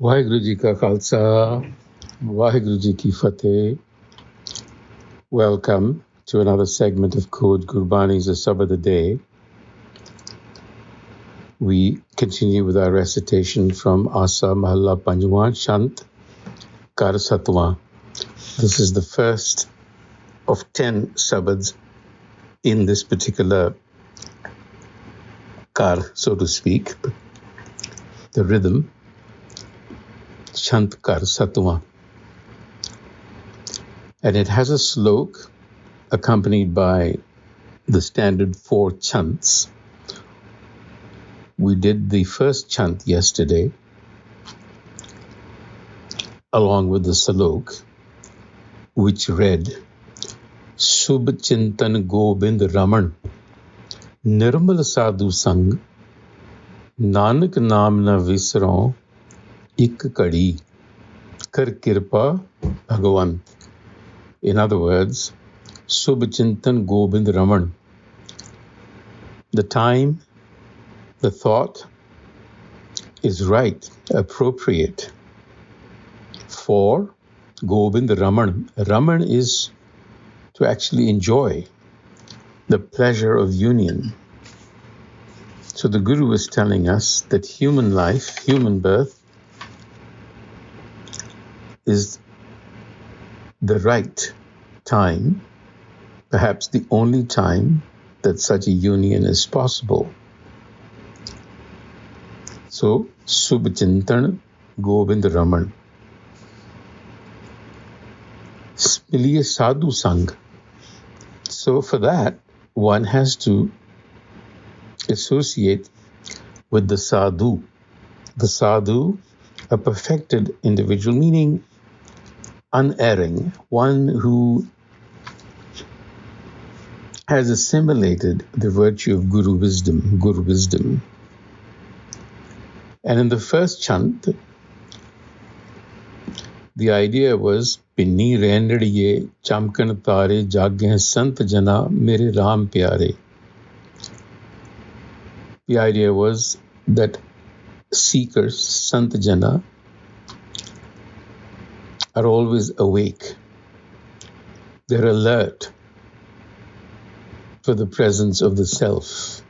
ਵਾਹਿਗੁਰੂ ਜੀ ਕਾ ਖਾਲਸਾ ਵਾਹਿਗੁਰੂ ਜੀ ਕੀ ਫਤਿਹ. Welcome to another segment of Code Gurbani's a-sabad-a-day. We continue with our recitation from Asa Mahalla Panjwa Chant Kar Satwa. This is the first of 10 sabads in this particular kar, so to speak, the rhythm. Chant Kar Satwa. And it has a slok accompanied by the standard 4 chants. We did the first chant yesterday along with the slok, which read Subh Chintan Gobind Raman Nirmal Sadhu Sang Nanak Naam Na Visron Ik Kadi Kar Kirpa Bhagavan. In other words, Subh Chintan Gobind Raman. The time, the thought is right, appropriate for Gobind Raman. Raman is to actually enjoy the pleasure of union. So the Guru is telling us that human life, human birth, is the right time, perhaps the only time that such a union is possible. So, Subh Chintan Gobind Raman. Miliye Sadhu Sang. So for that, one has to associate with the sadhu. The sadhu, a perfected individual, meaning unerring, one who has assimilated the virtue of Guru wisdom. And in the first chant, the idea was Pinni Rendadiye Chamkan Tare Jagyan Sant Jana Mere Ram Pyare. The idea was that seekers, Sant Jana, are always awake. They're alert for the presence of the self.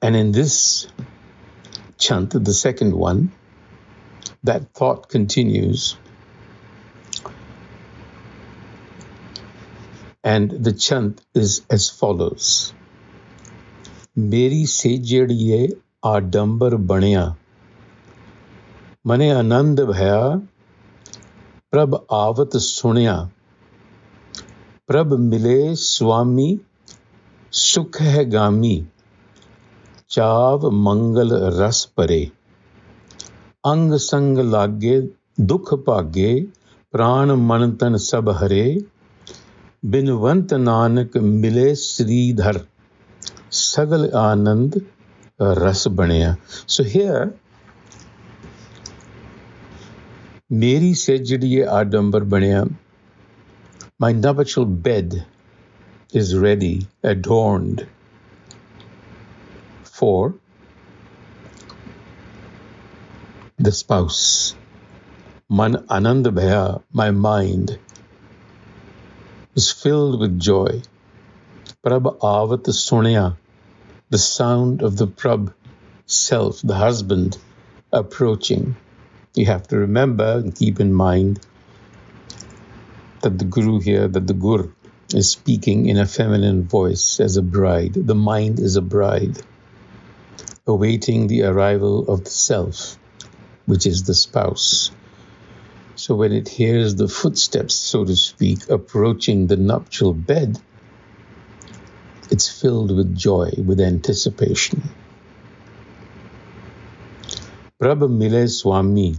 And in this chant, the second one, that thought continues. And the chant is as follows. Meri Sejariai Adanbar Bania Mane Anand Bhaya Prab Avat Sunya Prab Mile Swami Sukh Hai Gami Chav Mangal Ras Pare Ang Sang Lage Dukh Bhage Pran Mantan Sab Hare Binwant Nanak Mile Sridhar Sagal Anand Ras Baniya. So here, Meri Sejariai Adanbar Bania, my nuptial bed is ready, adorned for the spouse. Man Anand Bhaya, my mind is filled with joy. Prab Avat Sunya, the sound of the Prab self, the husband, approaching. You have to remember and keep in mind that the Guru here, that the Gur is speaking in a feminine voice as a bride. The mind is a bride, awaiting the arrival of the self, which is the spouse. So when it hears the footsteps, so to speak, approaching the nuptial bed, it's filled with joy, with anticipation. Prabh Mile Swami,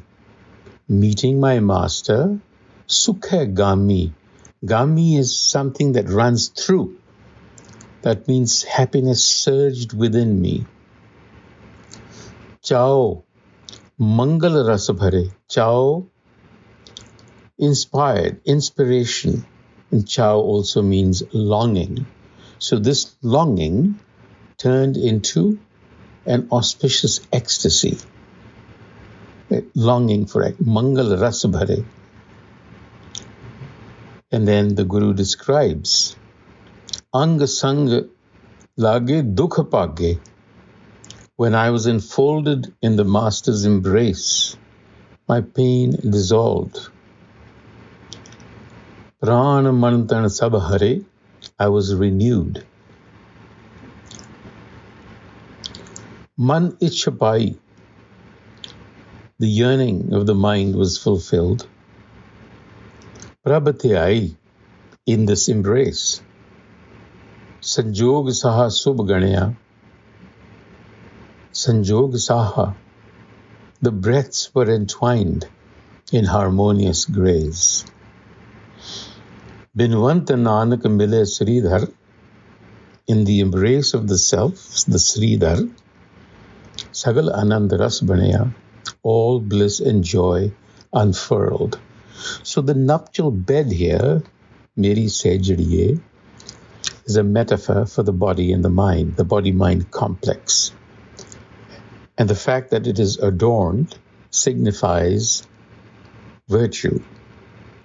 meeting my master, Sukha Gami. Gami is something that runs through. That means happiness surged within me. Chao, Mangal Rasa Bhare. Chao, inspired, inspiration. And Chao also means longing. So this longing turned into an auspicious ecstasy, longing for Mangal Ras Bhare. And then the Guru describes, Ang Sang Lage Dukha Page. When I was enfolded in the Master's embrace, my pain dissolved. Pran Mantan Sab Hare, I was renewed. Man Ichhapai, the yearning of the mind was fulfilled. Prabhatyai, in this embrace. Sanjog Saha Subganaya, Sanjog Saha, the breaths were entwined in harmonious grace. Binwant Nanak Mile Sridhar, in the embrace of the self, the Sridhar, Sagal Anand Ras Bania, all bliss and joy unfurled. So the nuptial bed here, Meri Sejariai, is a metaphor for the body and the mind, the body-mind complex. And the fact that it is adorned signifies virtue.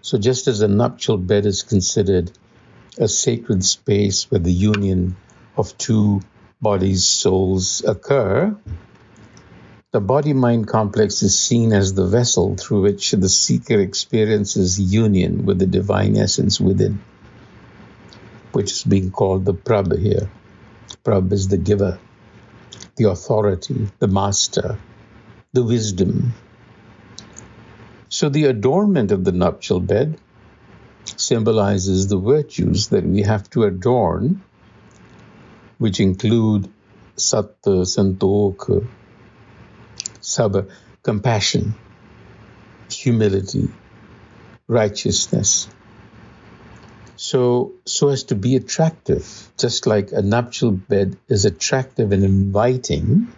So just as a nuptial bed is considered a sacred space where the union of two bodies, souls occur, the body-mind complex is seen as the vessel through which the seeker experiences union with the divine essence within, which is being called the Prabh here. Prabh is the giver, the authority, the master, the wisdom. So the adornment of the nuptial bed symbolizes the virtues that we have to adorn, which include Satta, Santokh, Sabr, compassion, humility, righteousness. So as to be attractive, just like a nuptial bed is attractive and inviting,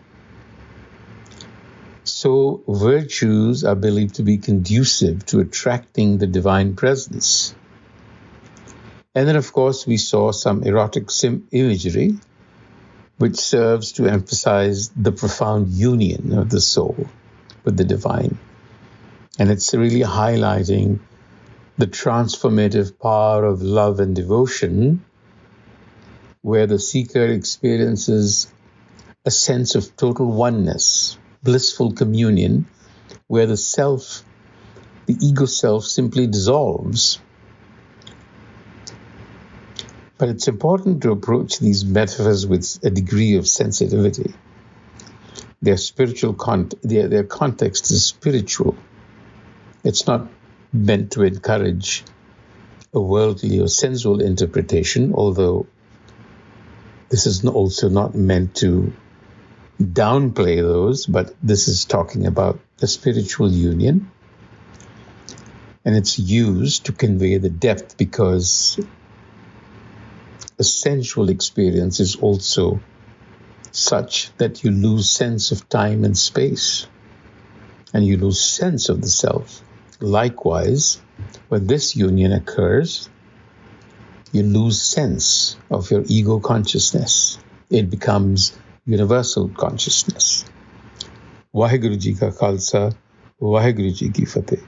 so virtues are believed to be conducive to attracting the divine presence. And then, of course, we saw some erotic imagery, which serves to emphasize the profound union of the soul with the divine. And it's really highlighting the transformative power of love and devotion, where the seeker experiences a sense of total oneness, blissful communion, where the self, the ego self, simply dissolves. But it's important to approach these metaphors with a degree of sensitivity. Their spiritual their context is spiritual. It's not meant to encourage a worldly or sensual interpretation, although this is also not meant to downplay those, but this is talking about the spiritual union. And it's used to convey the depth, because a sensual experience is also such that you lose sense of time and space, and you lose sense of the self. Likewise, when this union occurs, you lose sense of your ego consciousness. It becomes universal consciousness. Vaheguru Ji Ka Khalsa, Vaheguru Ji Ki Fateh.